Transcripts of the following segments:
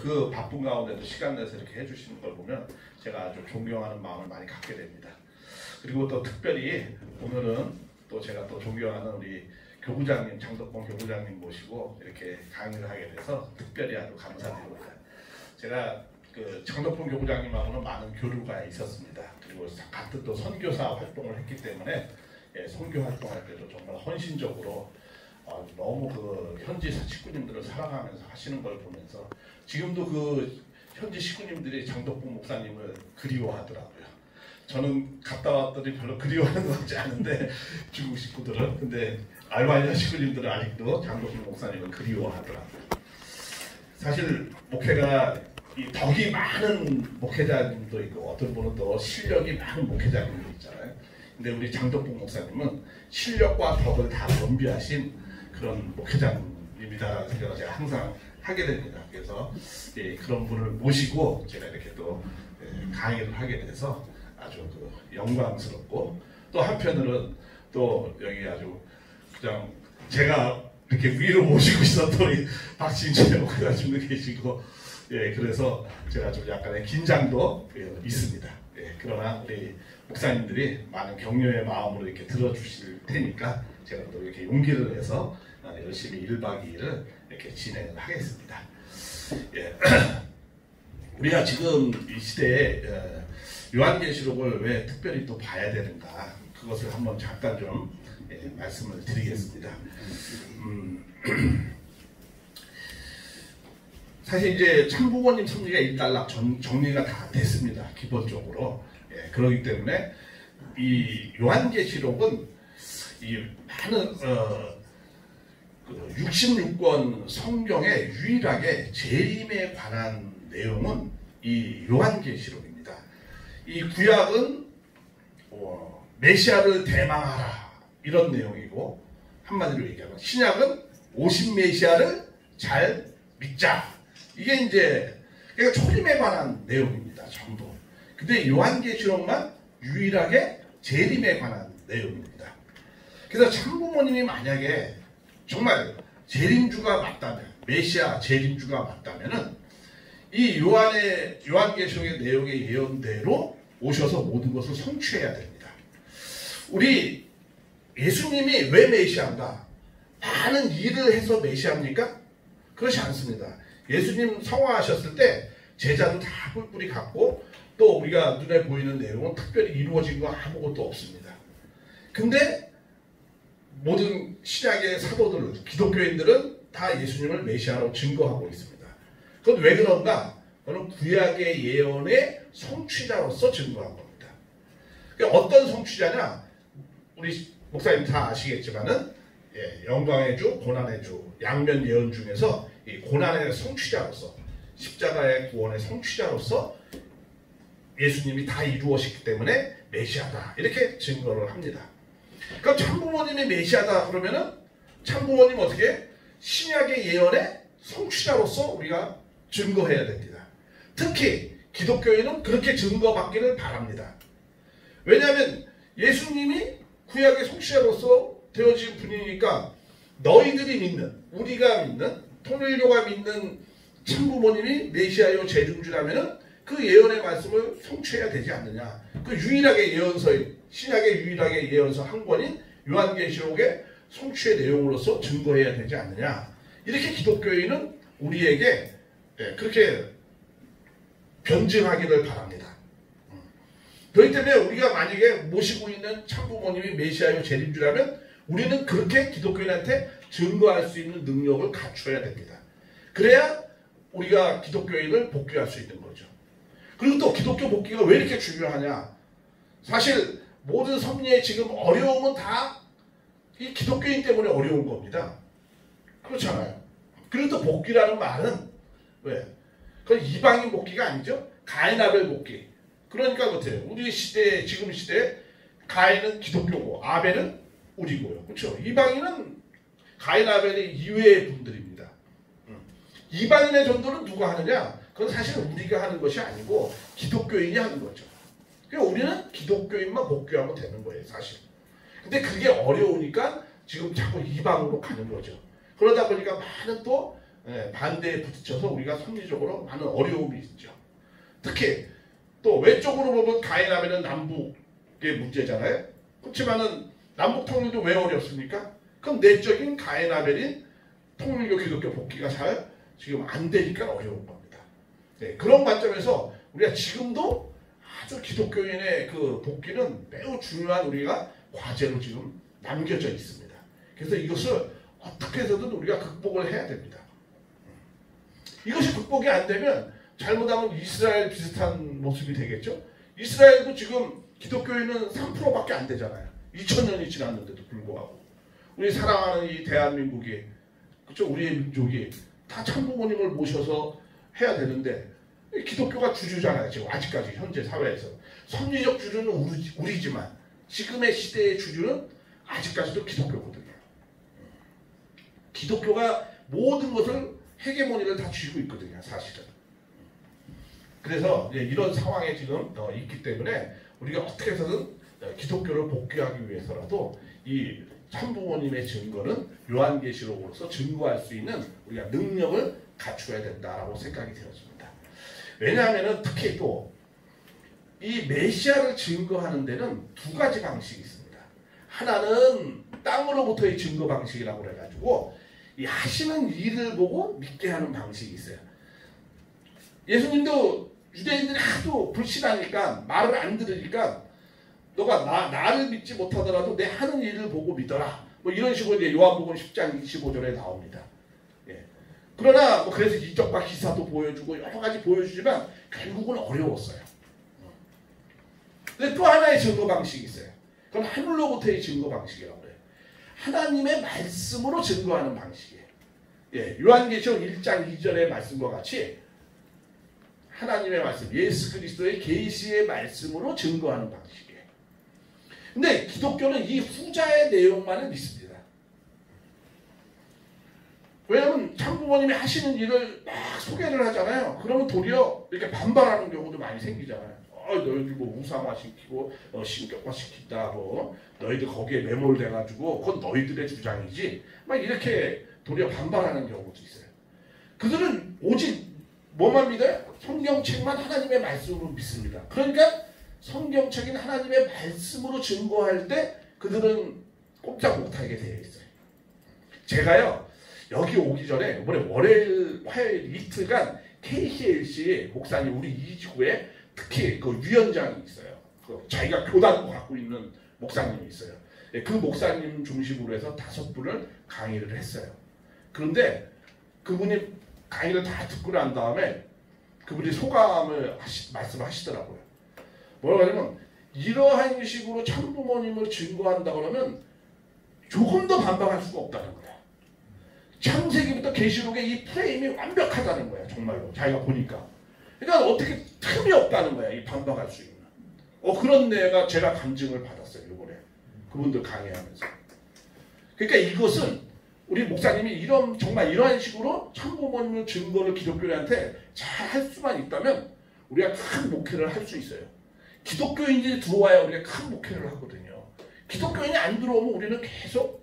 그 바쁜 가운데도 시간 내서 이렇게 해주시는 걸 보면 제가 아주 존경하는 마음을 많이 갖게 됩니다. 그리고 또 특별히 오늘은 또 제가 또 존경하는 우리 교구장님, 장덕봉 교구장님 모시고 이렇게 강의를 하게 돼서 특별히 아주 감사드립니다. 제가 그 장덕봉 교구장님하고는 많은 교류가 있었습니다. 그리고 같은 또 선교사 활동을 했기 때문에 선교 활동할 때도 정말 헌신적으로 너무 그 현지 식구님들을 사랑하면서 하시는 걸 보면서 지금도 그 현지 식구님들이 장덕봉 목사님을 그리워하더라고요. 저는 갔다 왔더니 별로 그리워하는 것 같지 않은데 중국 식구들은, 근데 알바니아 식구님들은 아직도 장덕봉 목사님을 그리워하더라고요. 사실 목회가 이 덕이 많은 목회자님도 있고 어떤 분은 또 실력이 많은 목회자님도 있잖아요. 근데 우리 장덕봉 목사님은 실력과 덕을 다 겸비하신 그런 목회자님이다라는 생각을 제가 항상 하게 됩니다. 그래서 그런 분을 모시고 제가 이렇게 또 강의를 하게 돼서 아주 그 영광스럽고, 또 한편으로는 또 여기 아주 그냥 제가 이렇게 위로 모시고 있었던 이 박진철 목사님도 계시고, 그래서 제가 좀 약간의 긴장도 있습니다. 그러나 우리 목사님들이 많은 격려의 마음으로 이렇게 들어주실 테니까 제가 또 이렇게 용기를 내서 열심히 1박 2일을 이렇게 진행을 하겠습니다. 우리가 지금 이 시대에 요한계시록을 왜 특별히 또 봐야 되는가, 그것을 한번 잠깐 좀 말씀을 드리겠습니다. 사실 이제 참부모님 섭리가 일단락 정리가 다 됐습니다. 기본적으로. 그렇기 때문에 이 요한계시록은 이 많은 66권 성경에 유일하게 재림에 관한 내용은 이 요한계시록입니다. 이 구약은 메시아를 대망하라 이런 내용이고, 한마디로 얘기하면 신약은 오신 메시아를 잘 믿자, 이게 이제 그러니까 초림에 관한 내용입니다. 전부. 근데 요한계시록만 유일하게 재림에 관한 내용입니다. 그래서 참부모님이 만약에 정말 재림주가 맞다면, 메시아 재림주가 맞다면은 이 요한계시록의 내용의 예언대로 오셔서 모든 것을 성취해야 됩니다. 우리 예수님이 왜 메시아인가? 많은 일을 해서 메시아입니까? 그렇지 않습니다. 예수님 성화하셨을 때 제자도 다 뿔뿔이 갔고, 또 우리가 눈에 보이는 내용은 특별히 이루어진 거 아무것도 없습니다. 근데 모든 신약의 사도들, 기독교인들은 다 예수님을 메시아로 증거하고 있습니다. 그건 왜 그런가? 그건 구약의 예언의 성취자로서 증거한 겁니다. 그러니까 어떤 성취자냐? 우리 목사님 다 아시겠지만은 영광의 주, 고난의 주, 양면 예언 중에서 이 고난의 성취자로서, 십자가의 구원의 성취자로서 예수님이 다 이루어졌기 때문에 메시아다, 이렇게 증거를 합니다. 그럼 참부모님이 메시아다 그러면은 참부모님 어떻게? 신약의 예언의 성취자로서 우리가 증거해야 됩니다. 특히 기독교인은 그렇게 증거받기를 바랍니다. 왜냐하면 예수님이 구약의 성취자로서 되어진 분이니까 너희들이 믿는, 우리가 믿는, 통일교가 믿는 참부모님이 메시아요 재림주라면은 그 예언의 말씀을 성취해야 되지 않느냐. 그 유일하게 예언서인, 신약의 유일하게 예언서 한 권인 요한계시록의 성취의 내용으로서 증거해야 되지 않느냐. 이렇게 기독교인은 우리에게 그렇게 변증하기를 바랍니다. 그렇기 때문에 우리가 만약에 모시고 있는 참부모님이 메시아요 재림주라면 우리는 그렇게 기독교인한테 증거할 수 있는 능력을 갖춰야 됩니다. 그래야 우리가 기독교인을 복귀할 수 있는 거죠. 그리고 또 기독교 복귀가 왜 이렇게 중요하냐? 사실 모든 섭리의 지금 어려움은 다 이 기독교인 때문에 어려운 겁니다. 그렇잖아요. 그리고 또 복귀라는 말은 왜? 그건 이방인 복귀가 아니죠. 가인 아벨 복귀. 그러니까 같아요. 우리 시대, 지금 시대에 가인은 기독교고 아벨은 우리고요. 그렇죠? 이방인은 가인 아벨의 이외의 분들입니다. 이방인의 전도는 누가 하느냐? 그건 사실 우리가 하는 것이 아니고 기독교인이 하는 거죠. 그러니까 우리는 기독교인만 복귀하면 되는 거예요, 사실. 근데 그게 어려우니까 지금 자꾸 이방으로 가는 거죠. 그러다 보니까 많은 또 반대에 부딪혀서 우리가 섭리적으로 많은 어려움이 있죠. 특히 또 외적으로 보면 가인 아벨은 남북의 문제잖아요. 그렇지만은 남북 통일도 왜 어렵습니까? 그럼 내적인 가인 아벨인 통일교 기독교 복귀가 잘 지금 안 되니까 어려운 겁니다. 그런 관점에서 우리가 지금도 아주 기독교인의 그 복귀는 매우 중요한 우리가 과제로 지금 남겨져 있습니다. 그래서 이것을 어떻게 해서든 우리가 극복을 해야 됩니다. 이것이 극복이 안 되면 잘못하면 이스라엘 비슷한 모습이 되겠죠. 이스라엘도 지금 기독교인은 3%밖에 안 되잖아요. 2000년이 지났는데도 불구하고 우리 사랑하는 이 대한민국이, 그렇죠? 우리의 민족이 다 참부모님을 모셔서 해야 되는데 기독교가 주주잖아요. 지금 아직까지 현재 사회에서 섭리적 주주는 우리지만 지금의 시대의 주주는 아직까지도 기독교거든요. 기독교가 모든 것을 헤게모니를 다 쥐고 있거든요, 사실은. 그래서 이런 상황에 지금 있기 때문에 우리가 어떻게 해서든 기독교를 복귀하기 위해서라도 이 참부모님의 증거는 요한계시록으로서 증거할 수 있는 우리가 능력을 갖추어야 된다라고 생각이 되어집니다. 왜냐하면 특히 또 이 메시아를 증거하는 데는 두 가지 방식이 있습니다. 하나는 땅으로부터의 증거 방식이라고 그래가지고 이 하시는 일을 보고 믿게 하는 방식이 있어요. 예수님도 유대인들이 하도 불신하니까 말을 안 들으니까 너가 나를 믿지 못하더라도 내 하는 일을 보고 믿어라. 뭐 이런 식으로 이제 요한복음 10장 25절에 나옵니다. 그러나 뭐 그래서 이적과 기사도 보여주고 여러 가지 보여주지만 결국은 어려웠어요. 근데 또 하나의 증거 방식이 있어요. 그건 하늘로부터의 증거 방식이라고 그래요. 하나님의 말씀으로 증거하는 방식이에요. 요한계시록 1장 2절의 말씀과 같이 하나님의 말씀, 예수 그리스도의 계시의 말씀으로 증거하는 방식이에요. 근데 기독교는 이 후자의 내용만을 믿습니다. 왜냐하면 참부모님이 하시는 일을 막 소개를 하잖아요. 그러면 도리어 이렇게 반발하는 경우도 많이 생기잖아요. 너희들 뭐 우상화시키고 신격화시킨다, 뭐 너희들 거기에 매몰돼가지고 그건 너희들의 주장이지, 막 이렇게 도리어 반발하는 경우도 있어요. 그들은 오직 뭐만 믿어요? 성경책만 하나님의 말씀으로 믿습니다. 그러니까 성경책인 하나님의 말씀으로 증거할 때 그들은 꼼짝 못하게 되어 있어요. 제가요 여기 오기 전에 이번에 월요일 화요일 이틀간 KCLC 목사님 우리 이지구에 특히 그 위원장이 있어요. 자기가 교단도 갖고 있는 목사님이 있어요. 그 목사님 중심으로 해서 5분을 강의를 했어요. 그런데 그분이 강의를 다 듣고 난 다음에 그분이 소감을 말씀하시더라고요. 뭐라고 하냐면 이러한 식으로 참부모님을 증거한다 그러면 조금 더 반박할 수가 없다는 거야. 창세기부터 계시록의 이 프레임이 완벽하다는 거야. 정말로 자기가 보니까. 그러니까 어떻게 틈이 없다는 거야. 이 반박할 수 있는. 그런 내가 제가 감증을 받았어요. 이번에 그분들 강의하면서. 그러니까 이것은 우리 목사님이 정말 이러한 식으로 참부모님 증거를 기독교인한테 잘 할 수만 있다면 우리가 큰 목회를 할 수 있어요. 기독교인들이 들어와야 우리가 큰 목회를 하거든요. 기독교인이 안 들어오면 우리는 계속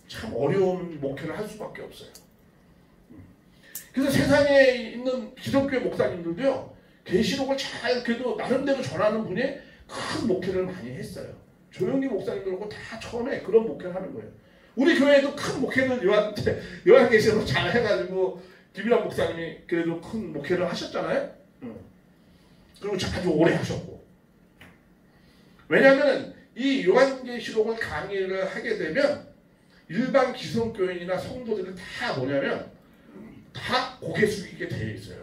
참 어려운 목회를 할 수밖에 없어요. 그래서 세상에 있는 기독교 목사님들도요, 계시록을 잘 그래도 나름대로 전하는 분이 큰 목회를 많이 했어요. 조용히 목사님들하고 다 처음에 그런 목회를 하는 거예요. 우리 교회도 큰 목회를 요한계시록 잘 해가지고 김일환 목사님이 그래도 큰 목회를 하셨잖아요. 그리고 아주 오래 하셨고. 왜냐하면 이 요한계시록을 강의를 하게 되면 일반 기성교인이나 성도들은 다 뭐냐면 다 고개 숙이게 되어 있어요.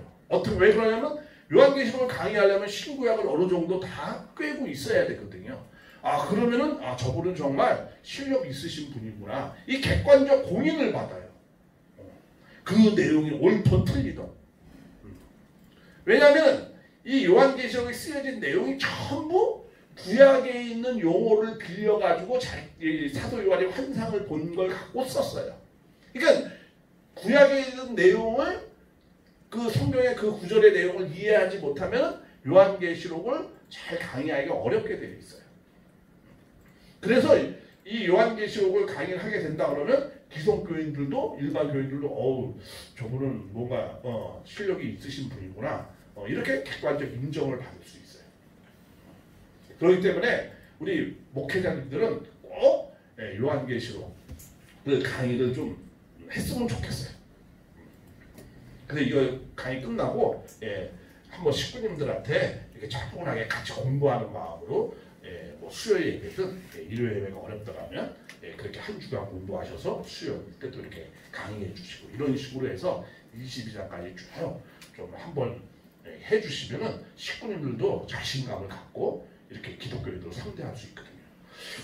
왜 그러냐면 요한계시록을 강의하려면 신구약을 어느 정도 다 꿰고 있어야 되거든요. 그러면은 저분은 정말 실력 있으신 분이구나. 이 객관적 공인을 받아요. 그 내용이 옳든 틀리든. 왜냐하면 이 요한계시록에 쓰여진 내용이 전부 구약에 있는 용어를 빌려가지고 사도 요한이 환상을 본 걸 갖고 썼어요. 그러니까 구약에 있는 내용을 그 성경의 그 구절의 내용을 이해하지 못하면 요한계시록을 잘 강의하기가 어렵게 되어 있어요. 그래서 이 요한계시록을 강의를 하게 된다 그러면 기성교인들도 일반 교인들도 어우 저분은 뭔가 실력이 있으신 분이구나 이렇게 객관적 인정을 받을 수 있어요. 그렇기 때문에 우리 목회자님들은 꼭 요한계시록 그 강의를 좀 했으면 좋겠어요. 근데 이거 강의 끝나고 한번 식구님들한테 이렇게 차분하게 같이 공부하는 마음으로 뭐 수요 예배든 일요 예배가 어렵더라면 그렇게 한 주간 공부하셔서 수요 때도 이렇게 강의해 주시고 이런 식으로 해서 22장까지 쭉 좀 한번 해주시면은 식구님들도 자신감을 갖고 이렇게 기독교인으로 상대할 수 있거든요.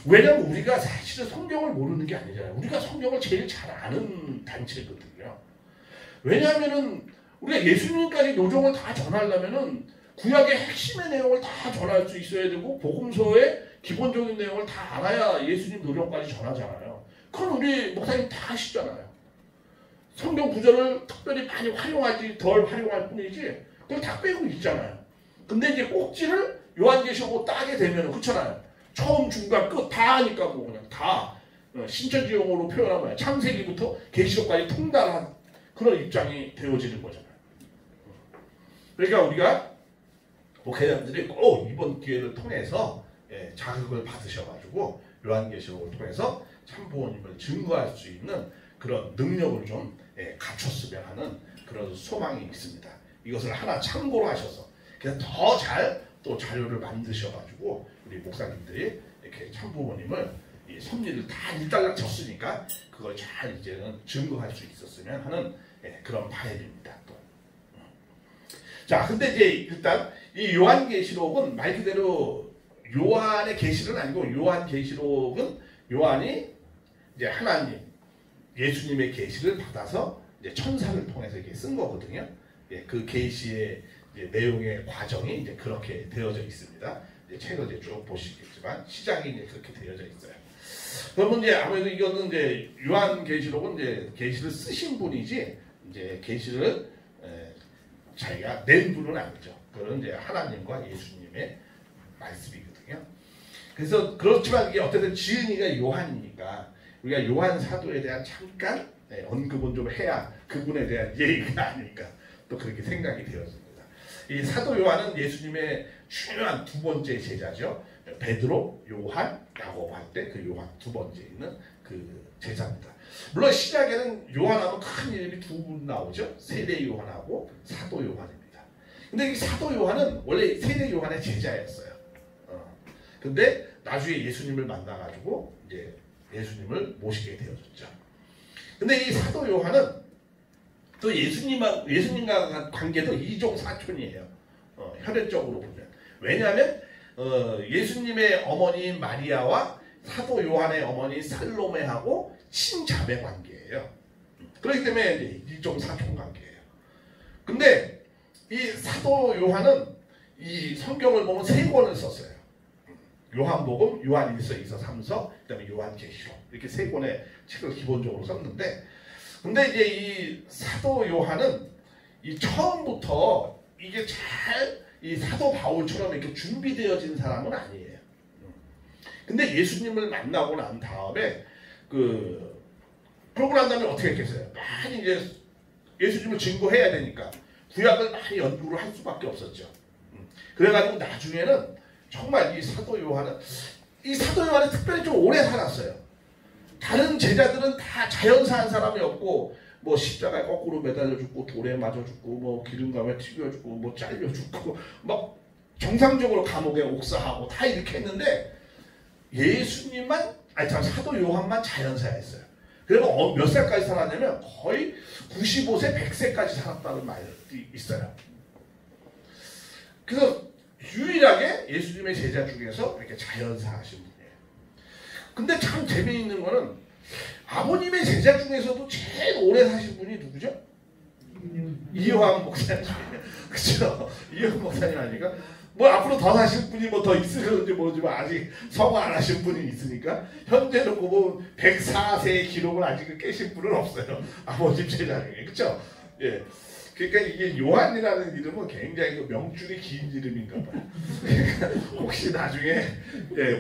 왜냐면 우리가 사실은 성경을 모르는 게 아니잖아요. 우리가 성경을 제일 잘 아는 단체거든요. 왜냐하면은 우리가 예수님까지 노종을 다 전하려면은 구약의 핵심의 내용을 다 전할 수 있어야 되고 복음서의 기본적인 내용을 다 알아야 예수님 노종까지 전하잖아요. 그건 우리 목사님 다 아시잖아요. 성경 구절을 특별히 많이 활용하지 덜 활용할 뿐이지 그걸 다 빼고 있잖아요. 근데 이제 꼭지를 요한계시록 따게 되면 그렇잖아요. 처음 중간 끝 다 하니까 뭐 그냥 다 신천지용어로 표현하면 창세기부터 계시록까지 통달한 그런 입장이 되어지는 거잖아요. 그러니까 우리가 목회자들이 꼭 이번 기회를 통해서 자극을 받으셔가지고 요한계시록을 통해서 참부모님을 증거할 수 있는 그런 능력을 좀 갖췄으면 하는 그런 소망이 있습니다. 이것을 하나 참고로 하셔서 그냥 더 잘 또 자료를 만드셔가지고 우리 목사님들이 이렇게 참부모님을 이 섭리를 다 일단락 쳤으니까 그걸 잘 이제는 증거할 수 있었으면 하는 그런 바람입니다. 또. 자, 근데 이제 일단 이 요한계시록은 말 그대로 요한의 계시는 아니고 요한계시록은 요한이 이제 하나님 예수님의 계시를 받아서 이제 천사를 통해서 이렇게 쓴 거거든요. 그 계시의 내용의 과정이 이제 그렇게 되어져 있습니다. 이제 책을 이제 쭉 보시겠지만 시작이 이제 그렇게 되어져 있어요. 그러면 이제 아무래도 이거는 이제 요한계시록은 이제 계시를 쓰신 분이지 이제 계시를 자기가 낸 분은 아니죠. 그건 이제 하나님과 예수님의 말씀이거든요. 그래서 그렇지만 이게 어쨌든 지은이가 요한이니까 우리가 요한 사도에 대한 잠깐 언급은 좀 해야 그분에 대한 예의가 아닐까 또 그렇게 생각이 되었습니다. 이 사도 요한은 예수님의 중요한 두 번째 제자죠. 베드로, 요한, 야고보 할 때 그 요한 두 번째 있는 그 제자입니다. 물론 시작에는 요한하면 큰 이름이 두 분 나오죠. 세례 요한하고 사도 요한입니다. 근데 이 사도 요한은 원래 세례 요한의 제자였어요. 근데 나중에 예수님을 만나가지고 이제 예수님을 모시게 되어졌죠. 근데 이 사도 요한은 또 예수님과 관계도 이종사촌이에요. 혈연적으로 보면. 왜냐하면 예수님의 어머니 마리아와 사도 요한의 어머니 살로메하고 친자매 관계예요. 그렇기 때문에 이종사촌 관계예요. 근데 이 사도 요한은 이 성경을 보면 세 권을 썼어요. 요한복음, 요한일서, 2서, 3서, 그다음에 요한계시록 이렇게 세 권의 책을 기본적으로 썼는데, 근데 이제 이 사도 요한은 이 처음부터 이게 잘 이 사도 바울처럼 이렇게 준비되어진 사람은 아니에요. 근데 예수님을 만나고 난 다음에 그러고 난 다음에 어떻게 했겠어요? 많이 이제 예수님을 증거해야 되니까 구약을 많이 연구를 할 수밖에 없었죠. 그래가지고 나중에는 정말 이 사도 요한은 특별히 좀 오래 살았어요. 다른 제자들은 다 자연사한 사람이었고 뭐 십자가에 거꾸로 매달려 죽고 돌에 맞아 죽고 뭐 기름감에 튀겨 죽고 뭐 잘려 죽고 막 정상적으로 감옥에 옥사하고 다 이렇게 했는데 사도 요한만 자연사였어요. 그리고 몇 살까지 살았냐면 거의 95세, 100세까지 살았다는 말이 있어요. 그래서 유일하게 예수님의 제자 중에서 이렇게 자연사하신 분이에요. 근데 참 재미있는 거는 아버님의 제자 중에서도 제일 오래 사신 분이 누구죠? 이효한 목사님. 그렇죠? 이효한 목사님 아니까 뭐 앞으로 더 사실 분이 뭐 더 있을지 모르지만 아직 성화 안 하신 분이 있으니까 현재 놓고 보면 104세의 기록을 아직 깨신 분은 없어요. 아버님 제자 중에. 그렇죠? 예. 그러니까 이게 요한이라는 이름은 굉장히 명줄이 긴 이름인가 봐요. 그러니까 혹시 나중에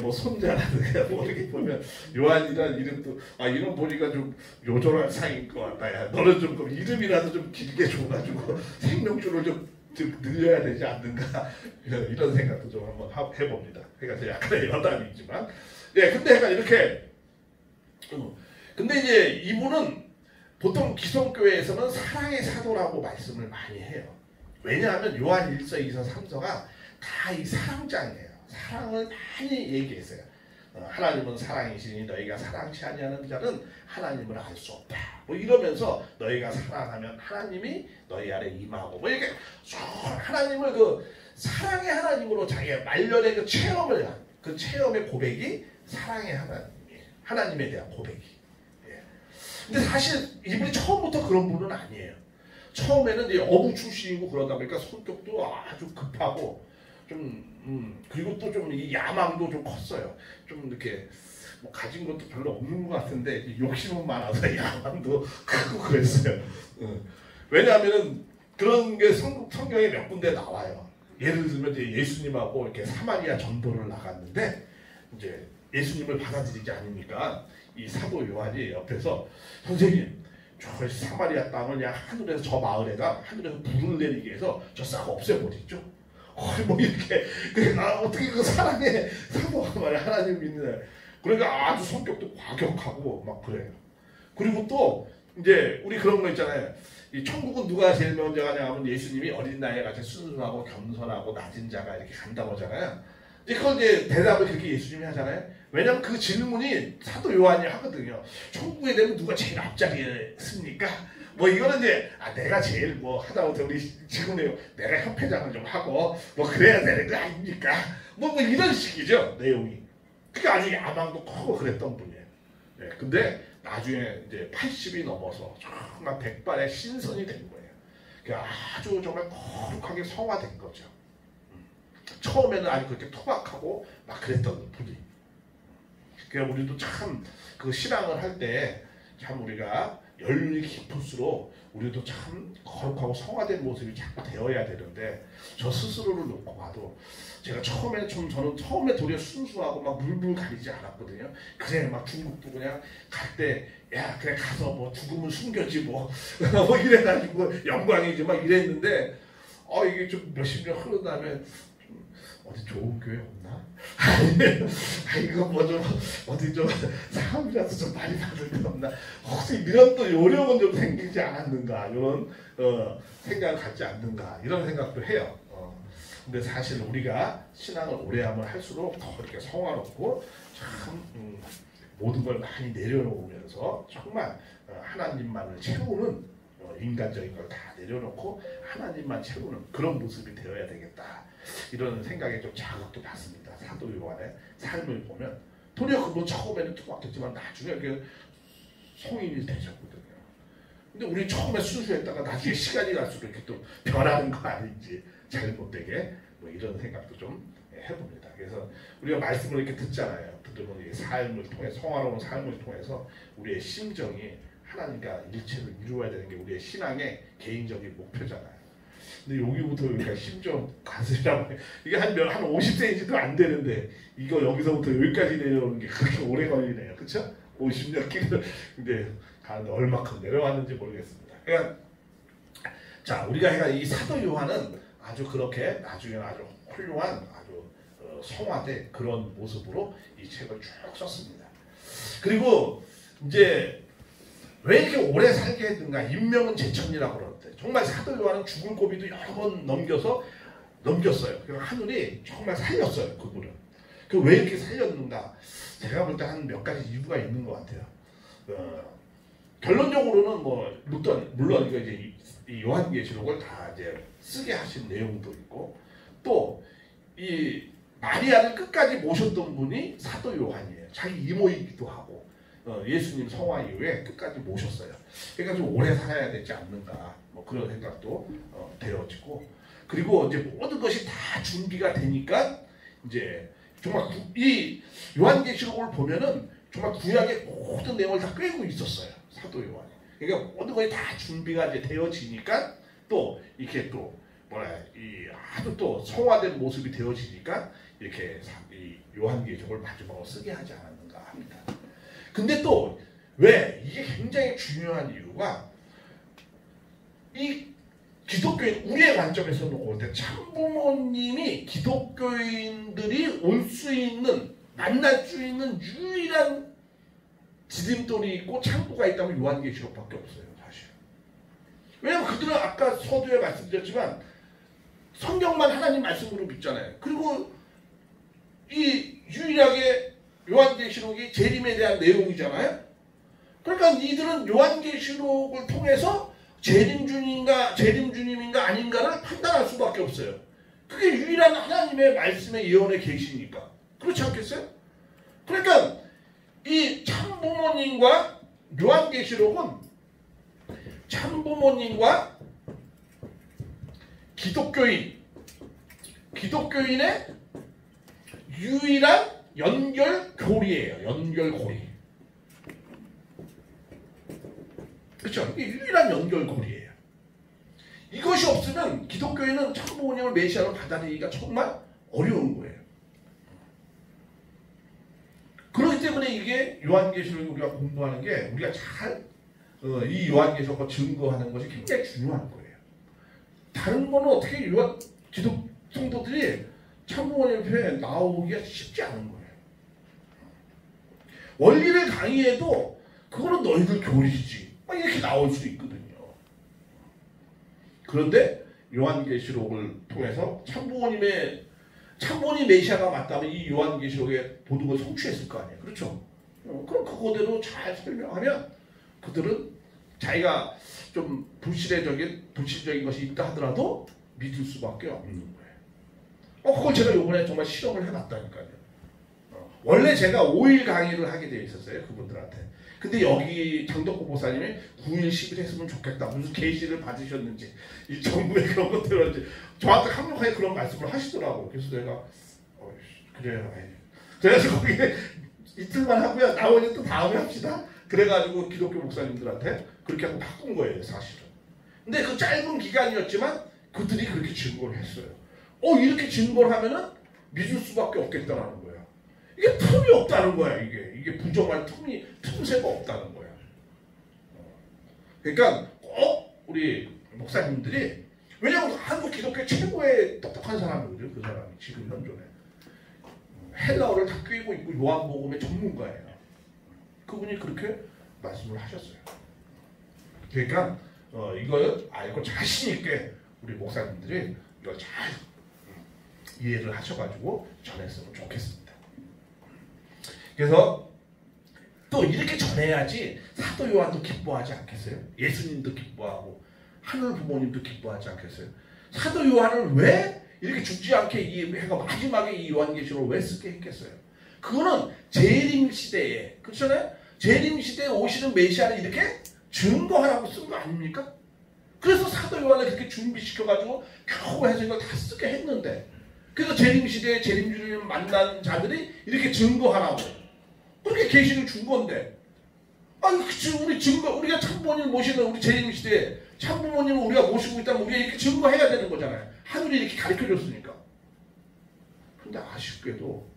뭐 손자라든가 뭐 이렇게 보면 요한이라는 이름도 이름 보니까 좀 요절한 상인 것 같다. 야, 너는 좀 이름이라도 좀 길게 줘가지고 생명줄을 좀 늘려야 되지 않는가 이런 생각도 좀 한번 해봅니다. 그러니까 약간의 여담이지만, 근데 약간 이렇게 근데 이제 이분은 보통 기성교회에서는 사랑의 사도라고 말씀을 많이 해요. 왜냐하면 요한 1서, 2서, 3서가 다 이 사랑장이에요. 사랑을 많이 얘기했어요. 하나님은 사랑이시니 너희가 사랑치 아니하는 자는 하나님을 알 수 없다. 뭐 이러면서 너희가 사랑하면 하나님이 너희 아래 임하고 뭐 이렇게 하나님을 그 사랑의 하나님으로 자기가 말년의 그 체험을 한 그 체험의 고백이 사랑의 하나님에 대한 고백이. 근데 사실 이분이 처음부터 그런 분은 아니에요. 처음에는 이제 어부 출신이고 그러다 보니까 성격도 아주 급하고 그리고 또 좀 이 야망도 좀 컸어요. 좀 이렇게 뭐 가진 것도 별로 없는 것 같은데 욕심은 많아서 야망도 크고 그랬어요. 왜냐하면은 그런 게 성경에 몇 군데 나와요. 예를 들면 이제 예수님하고 이렇게 사마리아 전도를 나갔는데 이제 예수님을 받아들이지 않으니까 이 사도 요한이 옆에서 선생님 저 사마리아 땅을 그냥 하늘에서 저 마을에다 하늘에서 불을 내리게 해서 저 싹 없애버리죠. 뭐 이렇게 어떻게 그 사랑의 사도가 말이야 하나님 믿는 그러니까 아주 성격도 과격하고 막 그래요. 그리고 또 이제 우리 그런 거 있잖아요. 이 천국은 누가 제일 먼저 가냐 하면 예수님이 어린 나이에 같이 순수하고 겸손하고 낮은 자가 이렇게 간다고 하잖아요. 그걸 이제 대답을 그렇게 예수님이 하잖아요. 왜냐면 그 질문이 사도 요한이 하거든요. 천국에 되면 누가 제일 앞자리에 씁니까? 뭐 이거는 이제 내가 제일 뭐 하다 보면 우리 지금 내가 협회장을 좀 하고 뭐 그래야 되는 거 아닙니까? 뭐 이런 식이죠 내용이. 그러니까 아직 야망도 크고 그랬던 분이에요. 근데 나중에 이제 80이 넘어서 정말 백발의 신선이 된 거예요. 그러니까 아주 정말 거룩하게 성화된 거죠. 처음에는 아주 그렇게 토박하고 막 그랬던 분이. 그러니까 우리도 참 그 신앙을 할 때 참 우리가 열이 깊을수록 우리도 참 거룩하고 성화된 모습이 자꾸 되어야 되는데 저 스스로를 놓고 봐도 제가 저는 처음에 도리어 순수하고 막 물불 가리지 않았거든요. 그래 막 중국도 그냥 갈 때 야 그래 가서 뭐 죽으면 숨겨지 뭐 이래가지고 영광이지 막 이랬는데 이게 좀 몇십 년 흐른 다음에 어디 좋은 교회 없나? 이거 뭐 좀 어디 좀 사람이라도 좀 많이 받을 게 없나? 혹시 이런 또 요령은 좀 생기지 않았는가? 이런 생각을 갖지 않는가? 이런 생각도 해요. 근데 사실 우리가 신앙을 오래 하면 할수록 더 이렇게 성화롭고 참 모든 걸 많이 내려놓으면서 정말 하나님만을 채우는 인간적인 걸 다 내려놓고 하나님만 채우는 그런 모습이 되어야 되겠다. 이런 생각에 좀 자극도 받습니다. 사도 요한의 삶을 보면 도리어 그분 처음에는 토막했지만 나중에 성인이 되셨거든요. 근데 우리 처음에 순수했다가 나중에 시간이 갈수록 이렇게 또 변하는 거 아닌지 잘못되게 뭐 이런 생각도 좀 해봅니다. 그래서 우리가 말씀을 이렇게 듣잖아요. 들으면 이 삶을 통해 성화로운 삶을 통해서 우리의 심정이 하나님과 일체를 이루어야 되는 게 우리의 신앙의 개인적인 목표잖아요. 근데 여기부터 여기까지 심정 가슴이라고 이게 한 50cm도 안 되는데 이거 여기서부터 여기까지 내려오는 게 그렇게 오래 걸리네요. 그렇죠? 50몇 킬로 근데 가는데 얼마큼 내려왔는지 모르겠습니다. 그러니까 자 우리가 이 사도 요한은 아주 그렇게 나중에는 아주 훌륭한 아주 성화된 그런 모습으로 이 책을 쭉 썼습니다. 그리고 이제 왜 이렇게 오래 살게 했는가? 인명은 제천이라고 그러는데 정말 사도 요한은 죽을 고비도 여러 번 넘겼어요. 그래서 하늘이 정말 살렸어요. 그분을. 왜 이렇게 살렸는가? 제가 볼 때 한 몇 가지 이유가 있는 것 같아요. 결론적으로는 뭐 물론 이거 이제 이 요한계시록을 다 이제 쓰게 하신 내용도 있고 또 이 마리아를 끝까지 모셨던 분이 사도 요한이에요. 자기 이모이기도 하고. 예수님 성화 이후에 끝까지 모셨어요. 그러니까 좀 오래 살아야 되지 않는가 뭐 그런 생각도 되어지고 그리고 이제 모든 것이 다 준비가 되니까 이제 정말 이 요한계시록을 보면은 정말 구약의 모든 내용을 다 꿰고 있었어요. 사도 요한이. 그러니까 모든 것이 다 준비가 이제 되어지니까 또 이렇게 또 뭐라 이 아주 또 성화된 모습이 되어지니까 이렇게 이 요한계시록을 마지막으로 쓰게 하지 않았는가 합니다. 근데 또 왜 이게 굉장히 중요한 이유가 이 기독교인 우리의 관점에서 놓고 볼 때 참부모님이 기독교인들이 올 수 있는 만날 수 있는 유일한 디딤돌이 있고 창구가 있다면 요한계시록밖에 없어요. 사실. 왜냐하면 그들은 아까 서두에 말씀드렸지만 성경만 하나님 말씀으로 믿잖아요. 그리고 이 유일하게 요한계시록이 재림에 대한 내용이잖아요. 그러니까 이들은 요한계시록을 통해서 재림 주님인가 아닌가를 판단할 수밖에 없어요. 그게 유일한 하나님의 말씀의 예언의 계시니까. 그렇지 않겠어요? 그러니까 이 참부모님과 요한계시록은 참부모님과 기독교인의 유일한 연결고리예요. 연결고리. 그렇죠? 이게 유일한 연결고리예요. 이것이 없으면 기독교인은 참부모님을 메시아로 받아들이기가 정말 어려운 거예요. 그렇기 때문에 이게 요한계시록을 우리가 공부하는 게 우리가 잘 이 요한계시록과 증거하는 것이 굉장히 중요한 거예요. 다른 거는 어떻게 기독 성도들이 참부모님 앞에 나오기가 쉽지 않은 거예요. 원리를 강의해도 그거는 너희들 교리지 이렇게 나올 수 있거든요. 그런데 요한계시록을 통해서 참부모님 메시아가 맞다면 이 요한계시록의 모든 걸 성취했을 거 아니에요. 그렇죠? 그럼 그거대로 잘 설명하면 그들은 자기가 좀 불신적인 것이 있다 하더라도 믿을 수밖에 없는 거예요. 그걸 제가 이번에 정말 실험을 해봤다니까요. 원래 제가 5일 강의를 하게 되어 있었어요. 그분들한테. 근데 여기 장덕구 목사님이 9일 10일 했으면 좋겠다. 무슨 계시를 받으셨는지 이 정부의 그런 것들을 저한테 강력하게 그런 말씀을 하시더라고요. 그래서 내가 그래요. 그래서 거기에 이틀만 하고요. 나머지 또 다음에 합시다. 그래가지고 기독교 목사님들한테 그렇게 하고 바꾼 거예요. 사실은. 근데 그 짧은 기간이었지만 그들이 그렇게 증거를 했어요. 이렇게 증거를 하면은 믿을 수밖에 없겠다라는 거예요. 이게 틈이 없다는 거야. 이게 부정할 틈새가 없다는 거야. 그러니까 꼭 우리 목사님들이 왜냐하면 한국 기독교 최고의 똑똑한 사람이거든요. 그 사람이 지금 현존에 헬라어를 다 꿰고 있고 요한복음의 전문가예요. 그분이 그렇게 말씀을 하셨어요. 그러니까 이걸 알고 자신 있게 우리 목사님들이 이걸 잘 이해를 하셔가지고 전했으면 좋겠습니다. 그래서 또 이렇게 전해야지 사도 요한도 기뻐하지 않겠어요? 예수님도 기뻐하고 하늘 부모님도 기뻐하지 않겠어요? 사도 요한을 왜 이렇게 죽지 않게 이 해가 마지막에 이 요한계시록을 왜 쓰게 했겠어요? 그거는 재림 시대에 그렇잖아요? 재림 시대에 오시는 메시아를 이렇게 증거하라고 쓴 거 아닙니까? 그래서 사도 요한을 그렇게 준비시켜가지고 겨우 해서 이걸 다 쓰게 했는데 그래서 재림 시대에 재림 주님을 만난 자들이 이렇게 증거하라고 그렇게 계시를 준 건데 우리가 참부모님을 모시는 우리 재림 시대에 참부모님을 우리가 모시고 있다면 우리가 이렇게 증거해야 되는 거잖아요. 하늘이 이렇게 가르쳐줬으니까. 근데 아쉽게도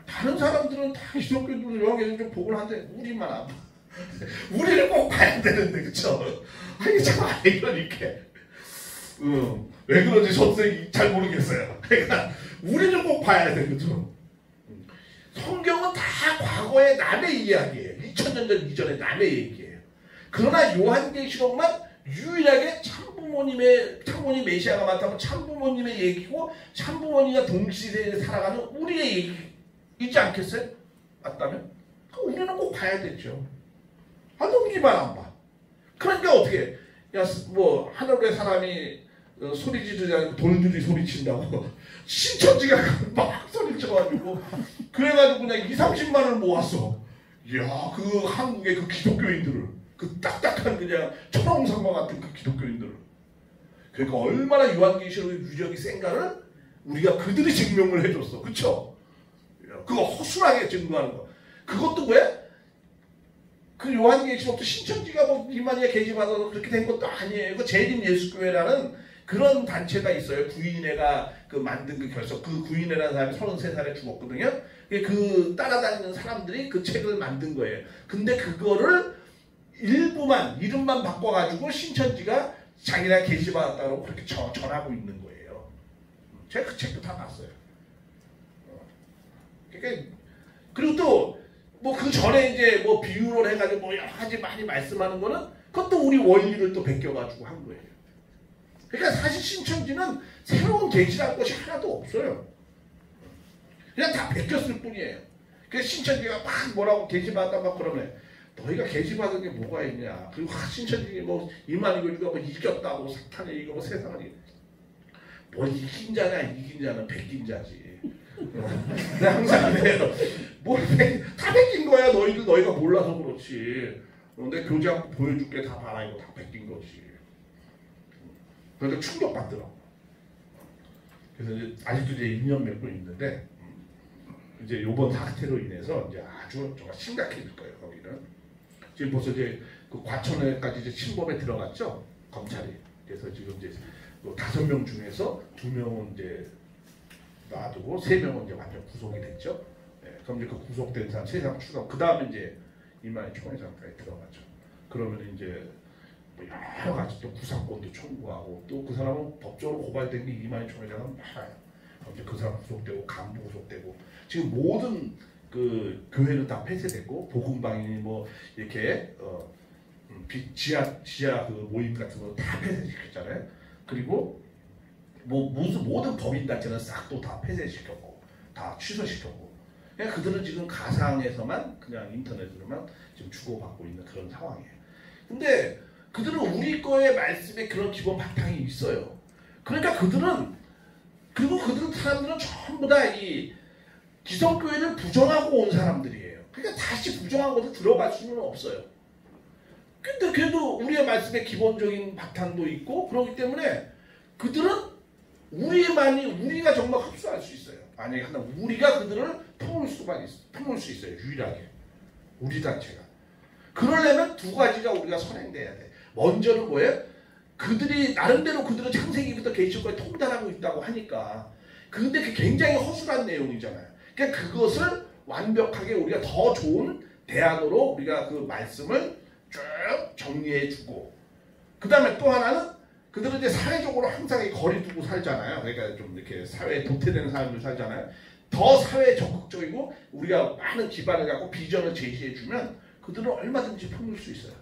다른 사람들은 다 기독교인들은 요한계시록 좀 보곤 한데 우리만 안 봐. 우리를 꼭 봐야 되는데 그쵸? 이게 참 이렇게 왜 그런지 저도 잘 모르겠어요. 그러니까 우리를 꼭 봐야 돼 그쵸? 성경은 다 과거의 남의 이야기예요. 2000년 전 이전의 남의 얘기예요. 그러나 요한계시록만 유일하게 참부모님 메시아가 맞다면 참부모님의 얘기고 참부모님과 동시대에 살아가는 우리의 얘기이지 않겠어요? 맞다면? 우리는 꼭 봐야 되죠. 우리만 안 봐. 그러니까 어떻게 하늘의 사람이 소리 지르지 않고 돌들이 소리친다고 신천지가 막 소리쳐가지고 그래가지고 그냥 20-30만을 모았어. 이야 그 한국의 그 기독교인들을 그 딱딱한 그냥 천홍성과 같은 그 기독교인들을 그러니까 얼마나 요한계시록의 유력이 센가를 우리가 그들이 증명을 해줬어. 그쵸? 그거 허술하게 증거하는 거. 그것도 왜? 그 요한계시록도 신천지가 뭐 이만희가 게시받아서 그렇게 된 것도 아니에요. 그 재림예수교회라는 그런 단체가 있어요. 구인회가 그 만든 그 결석, 그 구인회라는 사람이 33살에 죽었거든요. 그 따라다니는 사람들이 그 책을 만든 거예요. 근데 그거를 일부만, 이름만 바꿔가지고 신천지가 자기가 게시받았다고 그렇게 전하고 있는 거예요. 제가 그 책도 다 봤어요. 그러니까, 그리고 또, 뭐 그 전에 이제 뭐 비유를 해가지고 뭐 여러 가지 많이 말씀하는 거는 그것도 우리 원리를 또 베껴가지고 한 거예요. 그러니까 사실 신천지는 새로운 계시할 것이 하나도 없어요. 그냥 다 베꼈을 뿐이에요. 그래서 신천지가 막 뭐라고 계시받다 막 그러면 너희가 계시받은 게 뭐가 있냐. 그리고 신천지 뭐 이만희교주가 뭐 이겼다고 사탄이 이거 뭐 세상을 뭐 이긴 자냐 이긴 자는 베낀 자지. 내가 항상 그래요. 다 베낀 거야. 너희가 몰라서 그렇지. 근데 교제하고 보여줄게 다 봐라. 이거 다 베낀 거지. 그러니까 충격받더라고. 그래서 이제 아직도 이제 2년 맺고 있는데 이제 요번 사태로 인해서 이제 아주 정말 심각해질 거예요. 거기는 지금 벌써 이제 그 과천에까지 이제 침범에 들어갔죠. 검찰이. 그래서 지금 이제 5명 중에서 2명은 이제 놔두고 3명은 이제 완전 구속이 됐죠. 네, 그럼 이제 그 구속된 사람 3명 추가. 그 다음에 이제 이만희 총회장까지 들어가죠. 그러면 이제 뭐 여러 가지 또 구상권도 청구하고 또 그 사람은 법적으로 고발된 게 이만희 총회장은 많아요. 이제 그 사람 구속되고 간부 구속되고 지금 모든 그 교회는 다 폐쇄됐고 복음방이 뭐 이렇게 지하 그 모임 같은 거 다 폐쇄시켰잖아요. 그리고 뭐 모든 법인단체는 싹 또 다 폐쇄시켰고 다 취소시켰고 그냥 그들은 지금 가상에서만 그냥 인터넷으로만 지금 주고받고 있는 그런 상황이에요. 근데 그들은 우리 거의 말씀에 그런 기본 바탕이 있어요. 그러니까 그들은 사람들은 전부 다 이 기성교회를 부정하고 온 사람들이에요. 그러니까 다시 부정하고도 들어갈 수는 없어요. 근데 그래도 우리의 말씀에 기본적인 바탕도 있고 그렇기 때문에 그들은 우리가 정말 흡수할 수 있어요. 만약에 하나 우리가 그들을 품을 수 있어요. 유일하게 우리 단체가. 그러려면 두 가지가 우리가 선행돼야 돼. 먼저는 뭐예요? 그들이 나름대로 그들은 창세기부터 계시록까지 통달하고 있다고 하니까 근데 그게 굉장히 허술한 내용이잖아요. 그러니까 그것을 완벽하게 우리가 더 좋은 대안으로 우리가 그 말씀을 쭉 정리해주고 그 다음에 또 하나는 그들은 이제 사회적으로 항상 거리 두고 살잖아요. 그러니까 좀 이렇게 사회에 도태되는 사람들 살잖아요. 더 사회에 적극적이고 우리가 많은 기반을 갖고 비전을 제시해주면 그들은 얼마든지 품을 수 있어요.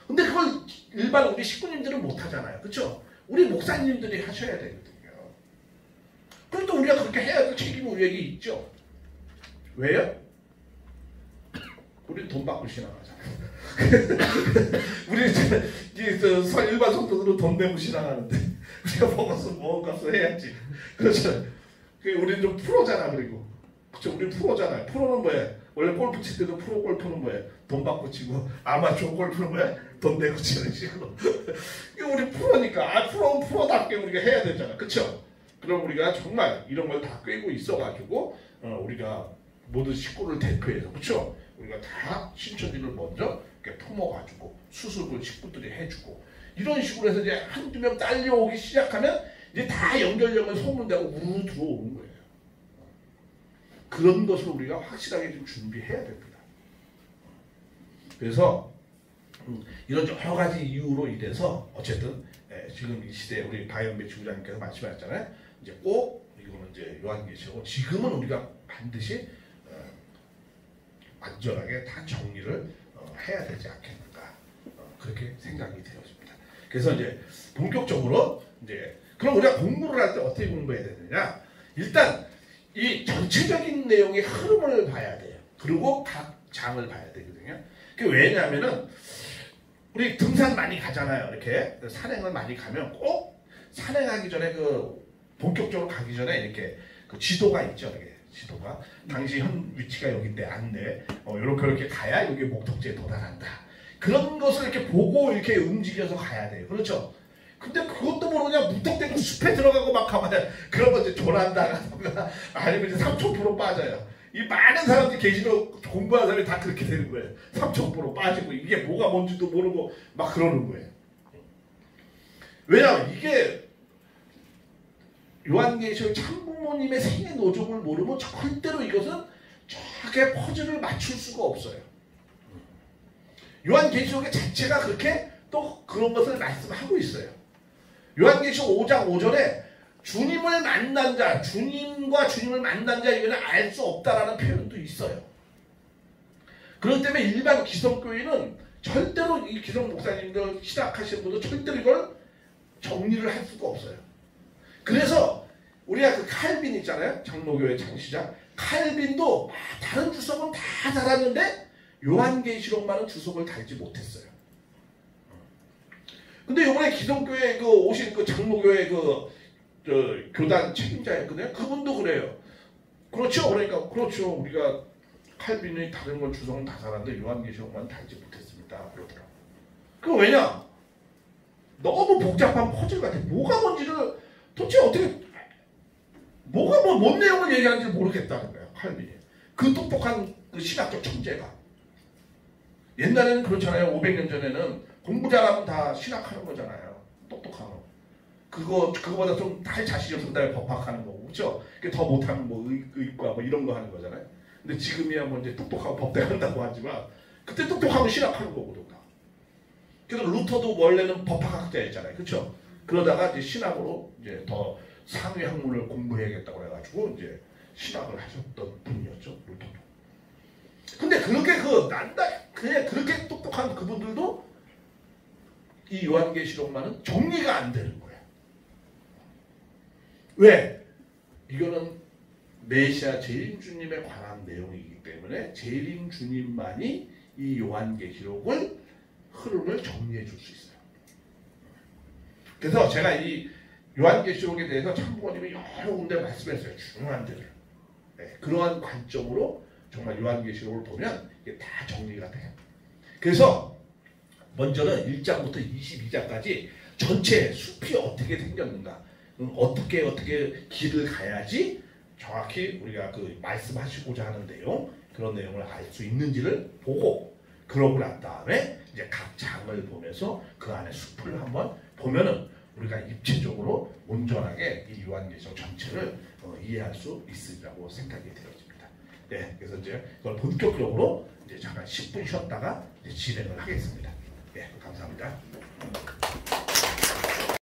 근데 그걸 일반 우리 식구님들은 못하잖아요. 그렇죠? 우리 목사님들이 하셔야 되거든요. 그래도 우리가 그렇게 해야 될 책임이 우리에게 있죠. 왜요? 우리는 돈 받고 신앙하잖아요. 우리는 일반 성도들은 돈 내고 신앙하는데 우리가 먹은 값을 해야지. 그렇잖아요. 우리는 좀 프로잖아. 그리고 그렇죠? 우리는 프로잖아요. 프로는 뭐예요? 원래 골프 칠 때도 프로 골프는 뭐예요? 돈 받고 치고 아마추어 골프는 뭐예요? 돈 내고 치는 식으로. 우리 프로니까 프로는 프로답게 우리가 해야 되잖아. 그렇죠? 그럼 우리가 정말 이런 걸 다 꿰고 있어가지고 우리가 모든 식구를 대표해서 그렇죠? 우리가 다 신천지를 먼저 이렇게 품어가지고 수습을 식구들이 해주고 이런 식으로 해서 이제 한두 명 딸려오기 시작하면 이제 다 연결되면 소문되고 우르르 들어오는 거예요. 그런 것을 우리가 확실하게 좀 준비해야 됩니다. 그래서 이런 여러 가지 이유로 인해서 어쨌든 지금 이 시대에 우리 박영배 지부장님께서 말씀하셨잖아요. 이제 꼭 이거는 이제 요한계시록 지금은 우리가 반드시 완전하게 다 정리를 해야 되지 않겠는가 그렇게 생각이 되어집니다. 그래서 이제 본격적으로 이제 그럼 우리가 공부를 할 때 어떻게 공부해야 되느냐? 일단 이 전체적인 내용의 흐름을 봐야 돼요. 그리고 각 장을 봐야 되거든요. 왜냐하면은 우리 등산 많이 가잖아요. 이렇게 산행을 많이 가면 꼭 산행하기 전에 본격적으로 가기 전에 이렇게 그 지도가 있죠. 이렇게 지도가 당시 현 위치가 여기인데 안내 이렇게 가야 여기 목적지에 도달한다. 그런 것을 이렇게 보고 이렇게 움직여서 가야 돼요. 그렇죠? 근데 그것도 모르고 그냥 무턱대고 숲에 들어가고 막 가면 그런 거 이제 조난당하거나 아니면 이제 3초 프로 빠져요. 이 많은 사람들이 계시록 공부하는 사람이 다 그렇게 되는 거예요. 삼천포로 빠지고 이게 뭐가 뭔지도 모르고 막 그러는 거예요. 왜냐하면 이게 요한계시록 참부모님의 생애 노종을 모르면 절대로 이것은 저게 퍼즐을 맞출 수가 없어요. 요한계시록의 자체가 그렇게 또 그런 것을 말씀하고 있어요. 요한계시록 5장 5절에 주님을 만난 자, 주님과 주님을 만난 자 이거는 알 수 없다라는 표현도 있어요. 그렇기 때문에 일반 기성교회는 절대로 이 기성 목사님들 시작하시는 분들 절대로 이걸 정리를 할 수가 없어요. 그래서 우리가 그 칼빈 있잖아요. 장로교회 창시자. 칼빈도 다른 주석은 다 달았는데 요한계시록만은 주석을 달지 못했어요. 근데 이번에 기성교회 그 오신 그 장로교회 그 교단 책임자였거든요. 그분도 그래요. 그렇죠. 그러니까 그렇죠. 우리가 칼빈이 다른 건 주석은 다 달았는데 요한계시록만 달지 못했습니다. 그러더라고. 그 왜냐? 너무 복잡한 퍼즐 같아. 뭐가 뭔지를 도대체 어떻게 뭐가 뭔 내용을 얘기하는지 모르겠다는 거야. 칼빈이. 그 똑똑한 그 신학적 천재가. 옛날에는 그렇잖아요. 500년 전에는 공부 잘하면 다 신학하는 거잖아요. 똑똑한 거. 그거보다 좀 할 자신이 없어서 날 법학하는 거고, 그렇죠? 더 못하면 뭐 의과 뭐 이런 거 하는 거잖아요. 근데 지금이야 뭐 이제 똑똑하고 법대 한다고 하지만 그때 똑똑하고 신학하는 거거든. 그래서 루터도 원래는 법학학자였잖아요, 그렇죠? 그러다가 이제 신학으로 이제 더 상위 학문을 공부해야겠다고 해가지고 이제 신학을 하셨던 분이었죠, 루터도. 근데 그렇게 그냥 그렇게 똑똑한 그분들도 이 요한계시록만은 정리가 안 되는 거예요. 왜? 이거는 메시아 재림주님에 관한 내용이기 때문에 재림주님만이 이 요한계시록을 흐름을 정리해 줄 수 있어요. 그래서 제가 이 요한계시록에 대해서 참부모님이 여러 군데 말씀했어요. 중요한 데를. 네, 그러한 관점으로 정말 요한계시록을 보면 이게 다 정리가 돼요. 그래서 먼저는 1장부터 22장까지 전체 숲이 어떻게 생겼는가, 어떻게 길을 가야지 정확히 우리가 그 말씀하시고자 하는 내용, 그런 내용을 알 수 있는지를 보고, 그러고 난 다음에 이제 각 장을 보면서 그 안에 숲을 한번 보면은 우리가 입체적으로 온전하게 이 요한계시록 전체를 이해할 수 있으리라고 생각이 되어집니다. 네, 그래서 이제 그걸 본격적으로 이제 잠깐 10분 쉬었다가 이제 진행을 하겠습니다. 네, 감사합니다.